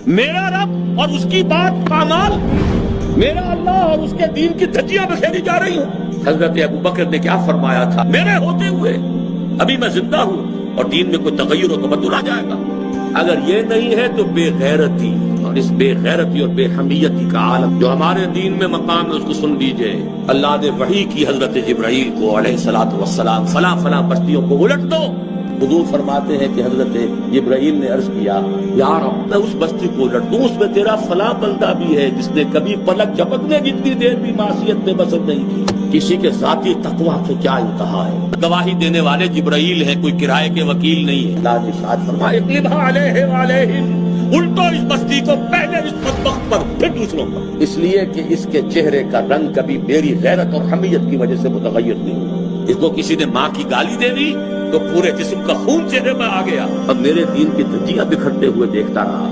मेरा रब और उसकी बात पामाल, मेरा अल्लाह और उसके दीन की धज्जियां बिखेरी जा रही हूँ। हजरत अबू बकर ने क्या फरमाया था, मेरे होते हुए अभी मैं जिंदा हूँ और दीन में कोई तगय्युर और तबद्दुल आ जाएगा। अगर ये नहीं है तो बेगैरती, और इस बेगैरती और बेहमियती का आलम जो हमारे दीन में मकाम है उसको सुन लीजिए। अल्लाह ने वही की हजरत जिब्राइल को अलैहिस्सलातु वस्सलाम, फला फला बस्तियों को उलट दो। हुजूर फरमाते हैं कि हजरत जिब्राइल ने अर्ज किया, यार मैं उस बस्ती को उलट दूं, उसमें तेरा फला बंदा भी है जिसने कभी पलक झपकने जितनी देर भी मासियत में बसर नहीं की। किसी के जाती तकवा के क्या इंतहा है। गवाही देने वाले जिब्राइल हैं, कोई किराए के वकील नहीं है। अल्लाह ने इरशाद फरमाया, उल्टो इस बस्ती को पहले इस बदबख्त पर फिर दूसरों पर, इसलिए कि इसके चेहरे का रंग कभी मेरी गैरत और हमीयत की वजह से मुतगय्यर नहीं हुआ। इसको किसी ने माँ की गाली दे दी तो पूरे जिस्म का खून चेहरे पर आ गया। अब मेरे दीन की धज्जियां बिखरते हुए देखता रहा।